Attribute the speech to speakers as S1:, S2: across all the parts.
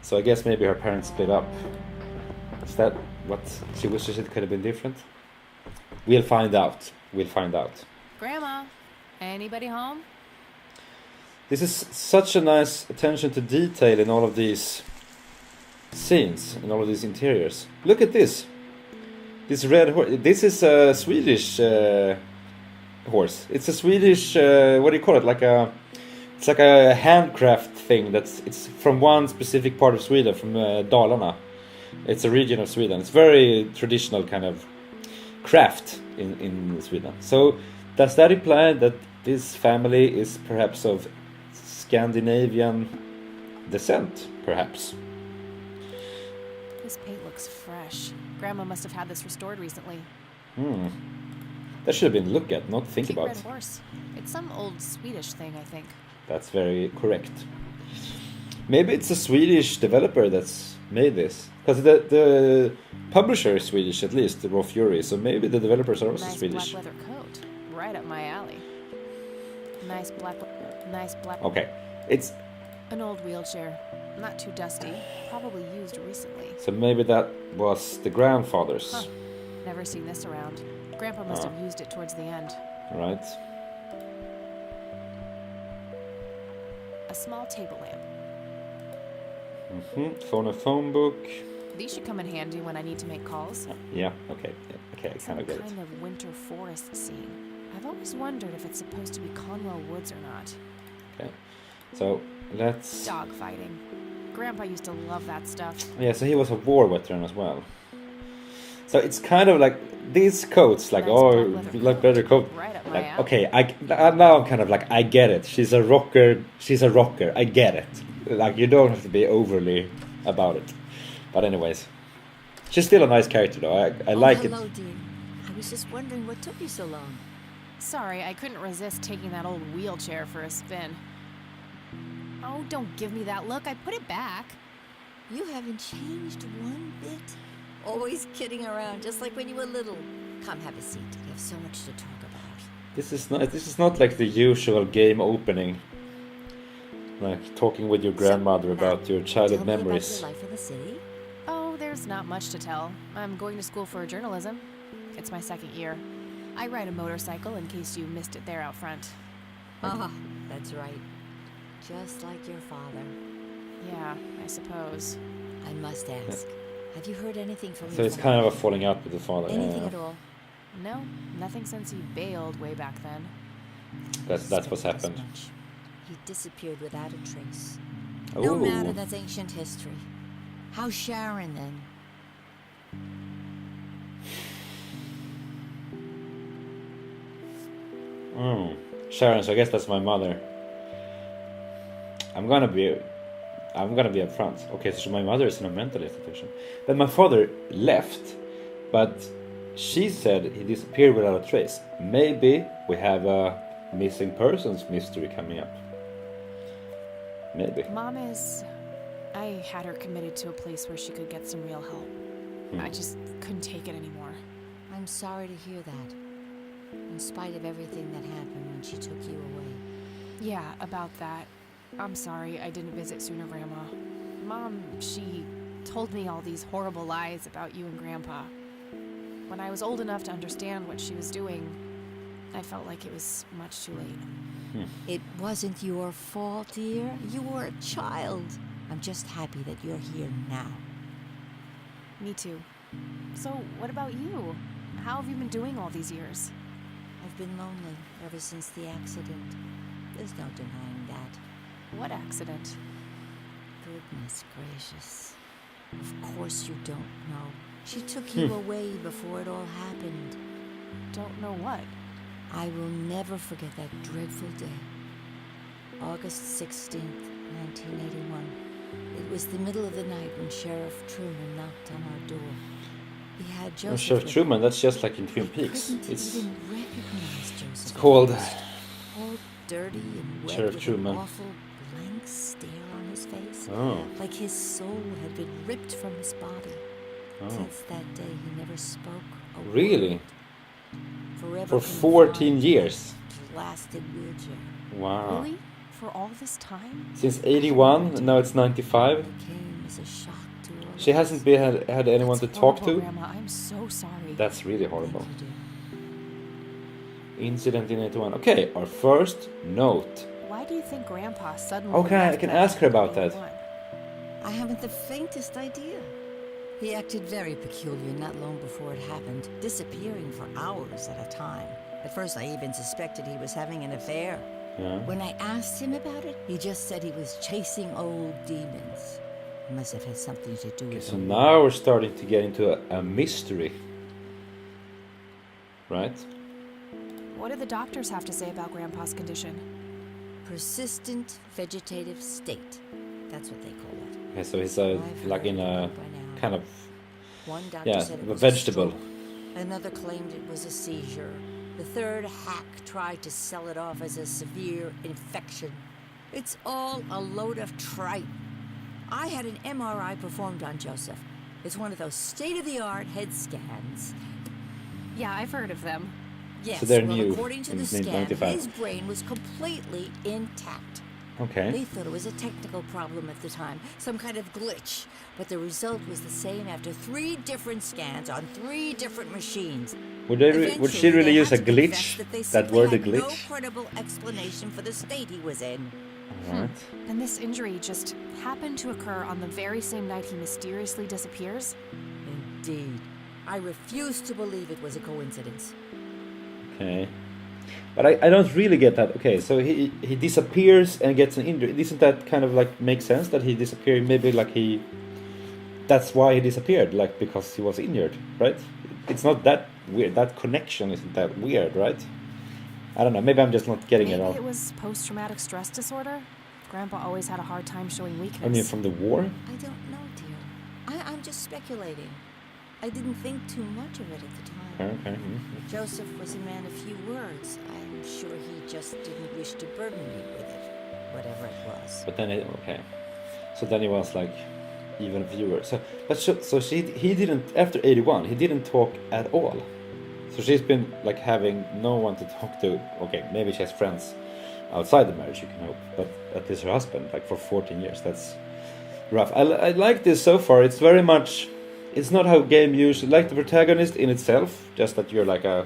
S1: So I guess maybe her parents split up. Is that what she wishes it could have been different? We'll find out. We'll find out.
S2: Grandma, anybody home?
S1: This is such a nice attention to detail in all of these scenes, in all of these interiors. Look at this. This red horse. This is a Swedish horse. It's a Swedish. What do you call it? It's like a handcraft thing. It's from one specific part of Sweden, from Dalarna. It's a region of Sweden. It's very traditional kind of craft in Sweden. So does that imply that this family is perhaps of Scandinavian descent, perhaps?
S2: This paint looks fresh. Grandma must have had this restored recently.
S1: That should have been looked at, not think
S2: Cute
S1: about.
S2: red horse. It's some old Swedish thing, I think.
S1: That's very correct. Maybe it's a Swedish developer that's made this. Because the publisher is Swedish, at least, the Raw Fury. So maybe the developers are also
S2: Nice
S1: Swedish.
S2: black leather coat. Right up my alley. Nice black...
S1: Okay, it's...
S2: An old wheelchair. Not too dusty. Probably used recently.
S1: So maybe that was the grandfather's.
S2: Huh. Never seen this around. Grandpa must have used it towards the end.
S1: Right.
S2: A small table lamp.
S1: Phone book.
S2: These should come in handy when I need to make calls.
S1: Yeah, okay, I
S2: Some
S1: kind of get it.
S2: kind of winter forest scene. I've always wondered if it's supposed to be Conwell Woods or not.
S1: Okay, so let's...
S2: Dog fighting. Grandpa used to love that stuff.
S1: Yeah, so he was a war veteran as well. So it's kind of like these coats, like,
S2: Nice
S1: oh,
S2: black leather
S1: like better coat.
S2: Right up my
S1: Like,
S2: alley.
S1: okay, now I'm kind of like, I get it. She's a rocker. I get it. Like, you don't have to be overly about it. But anyways, she's still a nice character, though. I like
S3: hello,
S1: it.
S3: dear. I was just wondering what took you so long.
S2: Sorry, I couldn't resist taking that old wheelchair for a spin. Oh, don't give me that look. I put it back.
S3: You haven't changed one bit. Always kidding around, just like when you were little. Come have a seat. We have so much to talk about.
S1: This is not like the usual game opening. Like talking with your grandmother about your childhood
S3: Tell me
S1: memories.
S3: about your life in the city.
S2: Oh, there's not much to tell. I'm going to school for journalism. It's my second year. I ride a motorcycle in case you missed it there out front.
S3: Ah, that's right. Just like your father.
S2: Yeah, I suppose.
S3: I must ask. Have you heard anything from
S1: So
S3: your
S1: it's
S3: father?
S1: kind of a falling out with the father.
S3: Anything
S1: Yeah.
S3: at all?
S2: No, nothing since he bailed way back then.
S1: That's what's
S3: Suspected as
S1: happened.
S3: much. He disappeared without a trace.
S1: Oh.
S3: No matter, that's ancient history. How's Sharon then?
S1: Sharon, so I guess that's my mother. I'm gonna be upfront. Okay, so my mother is in a mental institution. Then my father left, but she said he disappeared without a trace. Maybe we have a missing persons mystery coming up. Maybe.
S2: Mom is... I had her committed to a place where she could get some real help. I just couldn't take it anymore.
S3: I'm sorry to hear that. In spite of everything that happened when she took you away.
S2: Yeah, about that. I'm sorry I didn't visit sooner, Grandma. Mom, she told me all these horrible lies about you and Grandpa. When I was old enough to understand what she was doing, I felt like it was much too late.
S3: It wasn't your fault, dear. You were a child. I'm just happy that you're here now.
S2: Me too. So, what about you? How have you been doing all these years?
S3: I've been lonely ever since the accident. There's no denying that.
S2: What accident?
S3: Goodness gracious. Of course you don't know. She took you away before it all happened.
S2: Don't know what.
S3: I will never forget that dreadful day. August 16th, 1981. It was the middle of the night when Sheriff Truman knocked on our door. He had Joseph.
S1: Sheriff
S3: with
S1: Truman,
S3: him.
S1: that's just like in Twin
S3: I
S1: Peaks.
S3: couldn't
S1: It's
S3: even recognize Joseph.
S1: it's called
S3: All dirty and wet
S1: Sheriff
S3: with
S1: Truman.
S3: an awful blank stare on his face.
S1: Oh.
S3: Like his soul had been ripped from his body.
S1: Oh.
S3: Since that day, he never spoke a
S1: Really?
S3: word. Forever
S1: For 14 years.
S3: confined to blasted wheelchair.
S1: Wow.
S2: Really? For all this time?
S1: Since 81, now it's 95.
S3: Became a was a shock to all
S1: She
S3: of
S1: hasn't
S3: us.
S1: had anyone to
S2: That's
S1: talk
S2: horrible,
S1: to.
S2: Grandma. I'm so sorry.
S1: That's really
S3: Thank
S1: horrible.
S3: you, dear.
S1: Incident in 81. Okay, our first note.
S2: Why do you think Grandpa suddenly
S1: Okay, I
S2: left
S1: can
S2: that
S1: ask her
S2: night
S1: about
S2: in
S1: that.
S2: 81?
S3: I haven't the faintest idea. He acted very peculiar not long before it happened, disappearing for hours at a time. At first, I even suspected he was having an affair.
S1: Yeah.
S3: When I asked him about it, he just said he was chasing old demons. It must have had something to do
S1: Okay,
S3: with
S1: so
S3: the
S1: now we're starting to get into a mystery. Right?
S2: What do the doctors have to say about Grandpa's condition?
S3: persistent vegetative state. That's what they call it.
S1: Okay, so he's
S3: I've
S1: like
S3: heard
S1: in
S3: of
S1: a
S3: it by now.
S1: kind of,
S3: One doctor
S1: yeah,
S3: said it
S1: a
S3: was
S1: vegetable.
S3: stroke. Another claimed it was a seizure. The third hack tried to sell it off as a severe infection. It's all a load of tripe. I had an MRI performed on Joseph. It's one of those state-of-the-art head scans.
S2: Yeah, I've heard of them.
S3: Yes,
S1: So they're
S3: well,
S1: new
S3: according to
S1: in
S3: the scan,
S1: 95.
S3: his brain was completely intact.
S1: Okay.
S3: They thought it was a technical problem at the time, some kind of glitch. But the result was the same after 3 different scans on 3 different machines.
S1: Would she
S3: Eventually,
S1: really
S3: they
S1: use a
S3: had to confess
S1: glitch?
S3: That, they
S1: That
S3: simply
S1: word, a
S3: had no
S1: glitch?
S3: credible explanation for the state he was in.
S1: Alright.
S2: And this injury just happened to occur on the very same night he mysteriously disappears?
S3: Indeed. I refuse to believe it was a coincidence.
S1: Okay. But I don't really get that. Okay, so he disappears and gets an injury. Isn't that kind of like make sense that he disappeared? Maybe like he... That's why he disappeared, like because he was injured, right? It's not that weird. That connection isn't that weird, right? I don't know. Maybe I'm just not getting
S2: Maybe
S1: it all.
S2: it was post-traumatic stress disorder? Grandpa always had a hard time showing weakness.
S1: I mean, from the war?
S3: I don't know, dear. I'm just speculating. I didn't think too much of it at the time.
S1: Okay.
S3: Joseph was a man of few words. I'm sure he just didn't wish to burden me with it, whatever it was.
S1: But then okay. So then he was like even viewer. So he didn't, after 81, he didn't talk at all. So she's been like having no one to talk to. Okay, maybe she has friends outside the marriage, you can hope, but at least her husband, like for 14 years, that's rough. I like this so far. It's very much, it's not how game usually, like the protagonist in itself, just that you're like a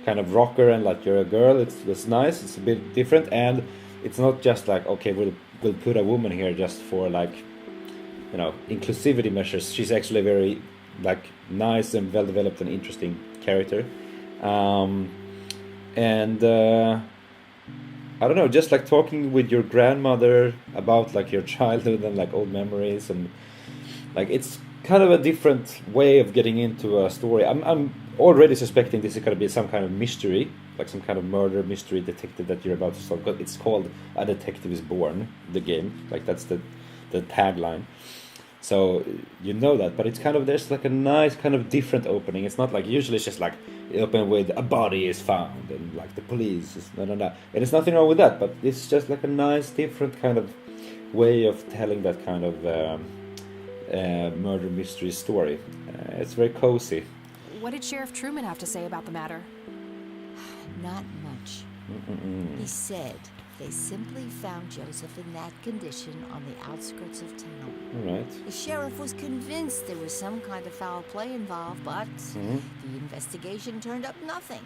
S1: kind of rocker and like you're a girl. It's nice. It's a bit different, and it's not just like, okay, we'll put a woman here just for like, you know, inclusivity measures. She's actually very like nice and well developed and interesting character, and I don't know, just like talking with your grandmother about like your childhood and like old memories, and like it's kind of a different way of getting into a story. I'm already suspecting this is going to be some kind of mystery, like some kind of murder mystery detective that you're about to solve. But it's called A Detective is Born, the game. Like that's the tagline. So you know that, but it's kind of, there's like a nice kind of different opening. It's not like, usually it's just like open with a body is found and like the police is no. And there's nothing wrong with that, but it's just like a nice different kind of way of telling that kind of murder mystery story. It's very cozy.
S2: What did Sheriff Truman have to say about the matter?
S3: Not much. He said they simply found Joseph in that condition on the outskirts of town.
S1: All right.
S3: The sheriff was convinced there was some kind of foul play involved, but the investigation turned up nothing.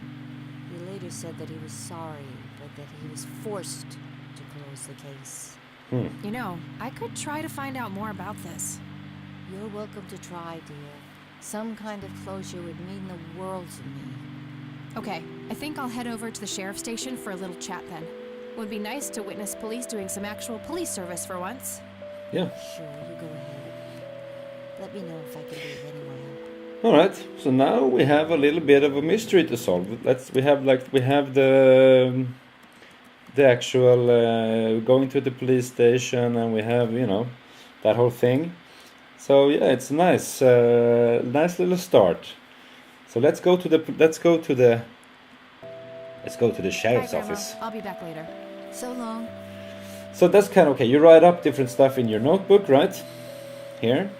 S3: He later said that he was sorry, but that he was forced to close the case.
S2: You know, I could try to find out more about this.
S3: You're welcome to try, dear. Some kind of closure would mean the world to me.
S2: Okay, I think I'll head over to the sheriff's station for a little chat then. Would be nice to witness police doing some actual police service for once.
S1: Yeah.
S3: Sure, you go ahead. Let me know if I can be of any more help.
S1: All right. So now we have a little bit of a mystery to solve. We have the actual going to the police station, and we have, you know, that whole thing. So yeah, it's a nice little start. So let's go to the sheriff's
S2: Bye, Grandma.
S1: office.
S2: I'll be back later.
S3: So long.
S1: So that's kind of okay. You write up different stuff in your notebook, right? Here,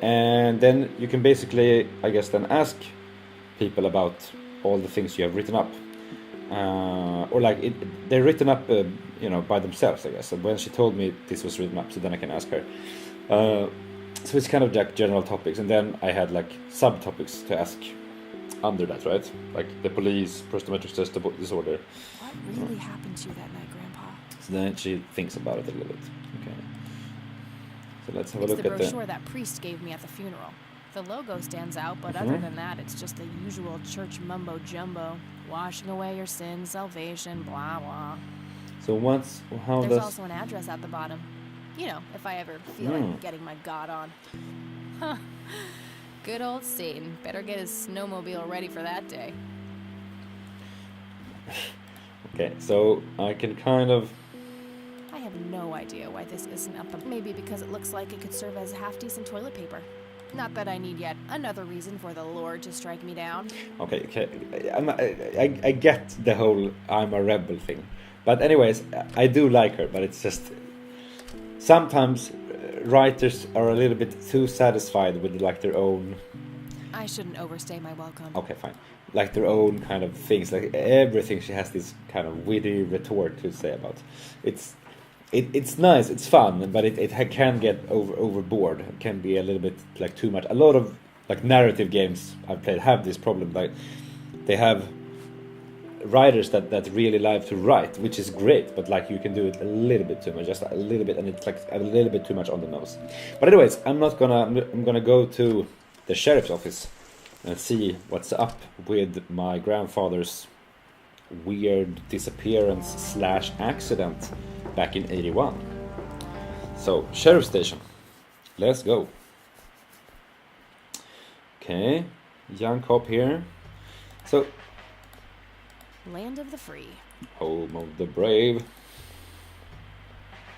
S1: and then you can basically, I guess, then ask people about all the things you have written up. or like they're written up, by themselves, I guess. And when she told me this was written up, so then I can ask her. So it's kind of like general topics, and then I had like subtopics to ask under that, right? Like the police, prostometric test disorder.
S2: What really happened to you that night, Grandpa?
S1: So then she thinks about it a little bit. Okay. So let's have a
S2: It's
S1: look
S2: the
S1: at
S2: brochure that priest gave me at the funeral. The logo stands out, but other than that, it's just the usual church mumbo jumbo. Washing away your sins, salvation, blah blah.
S1: So how
S2: There's
S1: does...
S2: also an address at the bottom. You know, if I ever feel like getting my God on. Huh. Good old Satan. Better get his snowmobile ready for that day.
S1: Okay, so I can kind of...
S2: I have no idea why this isn't up the... Maybe because it looks like it could serve as half-decent toilet paper. Not that I need yet another reason for the Lord to strike me down.
S1: Okay. I get the whole I'm a rebel thing. But anyways, I do like her, but it's just... Sometimes writers are a little bit too satisfied with like their own...
S2: I shouldn't overstay my welcome.
S1: Okay, fine. Like their own kind of things. Like everything she has this kind of witty retort to say about. It's nice, it's fun, but it can get overboard. It can be a little bit like too much. A lot of like narrative games I've played have this problem. Like they have writers that really like to write, which is great, but like you can do it a little bit too much, just a little bit, and it's like a little bit too much on the nose. But anyways, I'm gonna go to the sheriff's office and see what's up with my grandfather's weird disappearance / accident back in 81. So, sheriff station. Let's go. Okay, young cop here. So,
S2: Land of the free.
S1: home of the brave.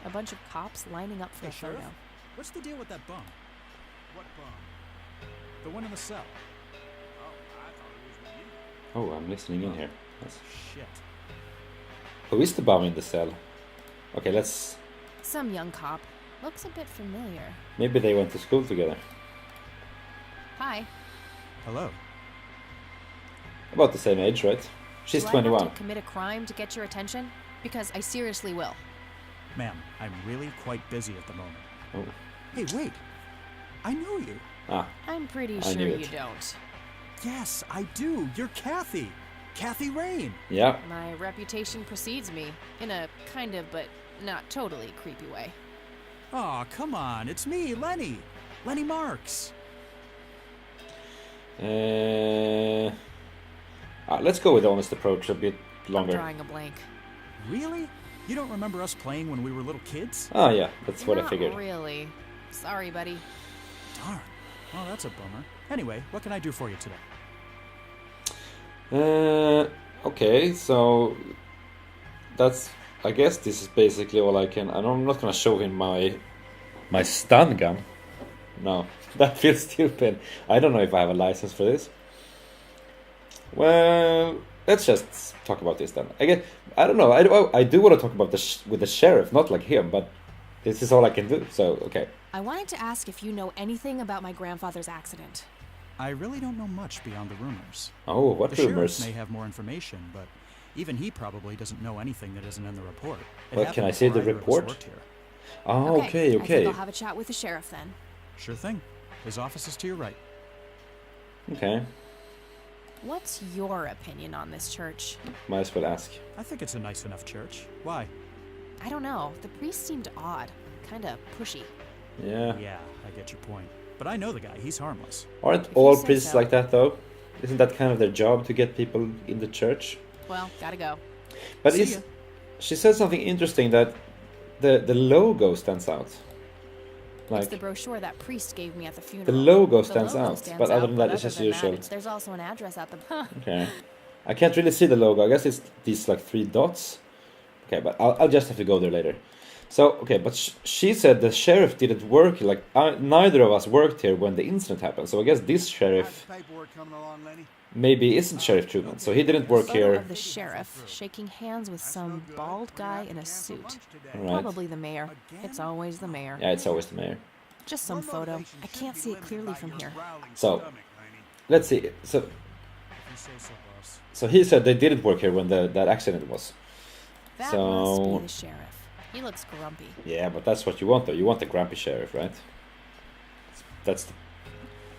S2: A bunch of cops lining up for a photo.
S4: Sheriff? What's the deal with that bum? What bum? The one in the cell. Oh, I thought it was with you.
S1: Oh, I'm listening in here. Yes.
S4: Shit.
S1: Who is the bum in the cell? Okay, let's...
S2: Some young cop. Looks a bit familiar.
S1: Maybe they went to school together.
S2: Hi.
S4: Hello.
S1: About the same age, right? She's
S2: Do I
S1: 21.
S2: have to commit a crime to get your attention? Because I seriously will.
S4: Ma'am, I'm really quite busy at the moment.
S1: Oh.
S4: Hey, wait. I know you.
S1: Ah,
S2: I'm pretty
S1: I
S2: sure
S1: knew
S2: you
S1: it.
S2: don't.
S4: Yes, I do. You're Kathy. Kathy Rain.
S1: yeah.
S2: My reputation precedes me, in a kind of but not totally creepy way.
S4: Aw, come on. It's me, Lenny. Lenny Marks.
S1: Let's go with the honest approach a bit
S2: I'm
S1: longer.
S2: drawing a blank.
S4: Really? You don't remember us playing when we were little kids?
S1: Ah, yeah, that's what I
S2: Not
S1: figured.
S2: really. Sorry, buddy.
S4: Darn. Well, that's a bummer. Anyway, what can I do for you today?
S1: Okay, so that's... I guess this is basically all I can... And I'm not gonna show him my stun gun. No, that feels stupid. I don't know if I have a license for this. Well, let's just talk about this then. I don't know. I do want to talk about with the sheriff, not like him, but this is all I can do. So, okay.
S2: I wanted to ask if you know anything about my grandfather's accident.
S4: I really don't know much beyond the rumors.
S1: Oh, what
S4: The
S1: rumors?
S4: sheriff may have more information, but even he probably doesn't know anything that isn't in the report. It
S1: Well, can
S4: happened
S1: I see
S4: before
S1: the
S4: either of us
S1: report?
S4: worked here.
S1: Oh, okay.
S2: I think I'll have a chat with the sheriff then.
S4: Sure thing. His office is to your right.
S1: Okay,
S2: What's your opinion on this church?
S1: might as well ask.
S4: I think it's a nice enough church. Why?
S2: I don't know. The priest seemed odd. Kinda pushy.
S1: Yeah.
S4: Yeah, I get your point. But I know the guy. He's harmless.
S1: Aren't
S2: If you
S1: all
S2: say
S1: priests
S2: so.
S1: like that, though? Isn't that kind of their job to get people in the church?
S2: Well, gotta go.
S1: But
S4: See ya.
S1: she said something interesting that the logo stands out.
S2: It's the
S1: Like,
S2: brochure that priest gave me at the funeral.
S1: the logo
S2: The
S1: stands
S2: logo
S1: out,
S2: stands
S1: but other
S2: out,
S1: than that,
S2: but
S1: it's just
S2: other than that,
S1: usual.
S2: there's also an address at the...
S1: Okay. I can't really see the logo. I guess it's these like 3 dots. Okay, but I'll just have to go there later. So, okay, but she said the sheriff didn't work. Like, neither of us worked here when the incident happened. So I guess this sheriff
S5: Paperwork coming along, Lenny.
S1: maybe isn't Sheriff Truman. So he didn't work
S2: Photo
S1: here.
S2: of the sheriff shaking hands with some bald guy in a suit.
S1: Right.
S2: Probably the mayor. It's always the mayor.
S1: Yeah, it's always the mayor.
S2: Just some photo. I can't see it clearly from here.
S1: So, let's see. So,
S4: you say so, boss.
S1: So he said they didn't work here when that accident was.
S2: That
S1: So-
S2: must be the sheriff. He looks grumpy.
S1: Yeah, but that's what you want, though. You want the grumpy sheriff, right? That's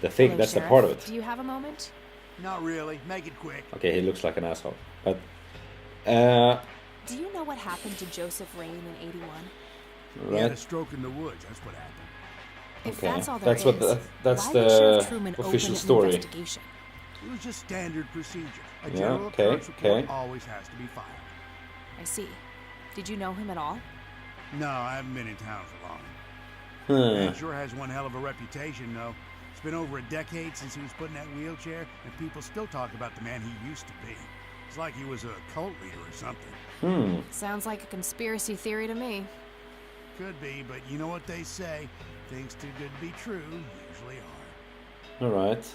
S1: the thing.
S2: Hello,
S1: That's
S2: Sheriff.
S1: the part of it.
S2: Do you have a moment?
S4: Not really. Make it quick.
S1: Okay, he looks like an asshole, but
S2: Do you know what happened to Joseph Rain in '81?
S4: He had a
S1: right.
S4: stroke in the woods. That's what happened.
S2: If
S1: Okay,
S2: that's all there
S1: that's what
S2: is,
S1: that's
S2: why
S1: the
S2: did Sheriff Truman
S1: official
S2: open
S1: story.
S2: An investigation?
S4: It was just standard procedure. A
S1: Yeah,
S4: general
S1: okay,
S4: occurrence report
S1: okay.
S4: always has to be filed.
S2: I see. Did you know him at all?
S4: No, I haven't been in town for long.
S1: Huh.
S4: Man sure has one hell of a reputation, though. It's been over a decade since he was put in that wheelchair, and people still talk about the man he used to be. It's like he was a cult leader or something.
S2: Sounds like a conspiracy theory to me.
S4: Could be, but you know what they say. Things too good to be true usually are.
S1: All right.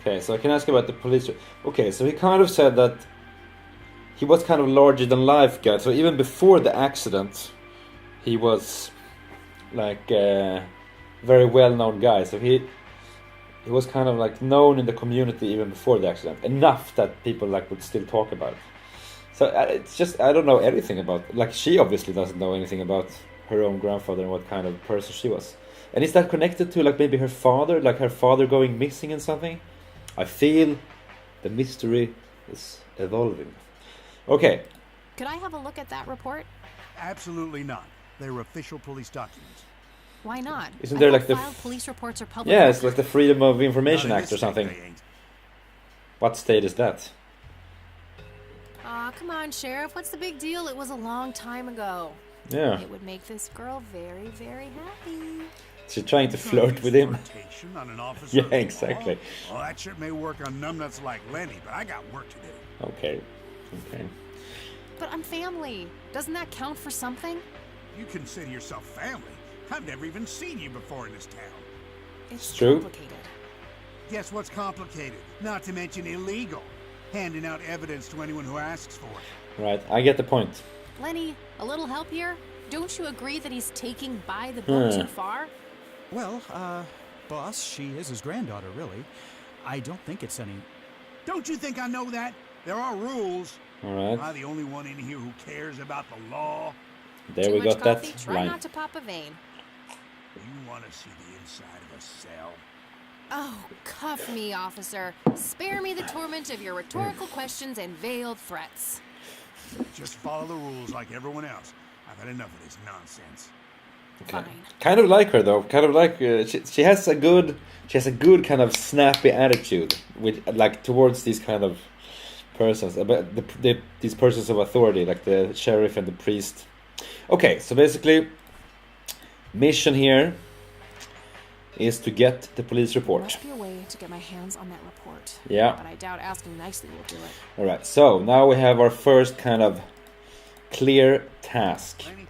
S1: Okay, so I can ask about the police. Okay, so he kind of said that he was kind of larger than life guy. So even before the accident, he was like a very well known guy. So he was kind of like known in the community even before the accident, enough that people like would still talk about it. So it's just I don't know anything about. Like she obviously doesn't know anything about her own grandfather and what kind of person she was. And is that connected to like maybe her father, like her father going missing and something? I feel the mystery is evolving. Okay.
S2: Could I have a look at that report?
S4: Absolutely not. They're official police documents.
S2: Why not?
S1: Isn't
S2: I
S1: there
S2: thought
S1: like the
S2: filed police reports are public.
S1: Yeah, it's
S2: record.
S1: like the Freedom of Information
S4: Not in
S1: Act
S4: this
S1: or
S4: state,
S1: something.
S4: they ain't.
S1: What state is that?
S2: Aw, come on, Sheriff. What's the big deal? It was a long time ago.
S1: Yeah.
S2: It would make this girl very, very happy.
S1: She's trying to flirt with him.
S4: Flirtation on an officer
S1: Yeah,
S4: of the law?
S1: exactly.
S4: Well, that shit may work on numbnuts like Lenny, but I got work to do.
S1: Okay. Okay.
S2: But I'm family. Doesn't that count for something?
S4: You consider yourself family. I've never even seen you before in this town.
S2: It's
S1: true.
S2: complicated.
S4: Guess what's complicated? Not to mention illegal. Handing out evidence to anyone who asks for it.
S1: Right, I get the point.
S2: Lenny, a little help here? Don't you agree that he's taking by the book too far?
S4: Well, boss, she is his granddaughter, really. I don't think it's any... Don't you think I know that? There are rules.
S1: All
S4: Am
S1: right.
S4: I the only one in here who cares about the law?
S1: There
S2: Too
S1: we
S2: much
S1: got
S2: coffee?
S1: that
S2: Try
S1: line.
S2: not to pop a vein.
S4: You want to see the inside of a cell?
S2: Oh, cuff me, officer. Spare me the torment of your rhetorical questions and veiled threats.
S4: Just follow the rules like everyone else. I've had enough of this nonsense.
S1: Okay.
S2: Fine.
S1: Kind of like her though. Kind of like she has a good kind of snappy attitude with like towards these kind of persons, about these persons of authority, like the sheriff and the priest. Okay, so basically, mission here is to get the police report.
S2: Must be a way to get my hands on that report.
S1: Yeah.
S2: But I doubt asking nicely will do it.
S1: All right. So now we have our first kind of clear task.
S4: Lenny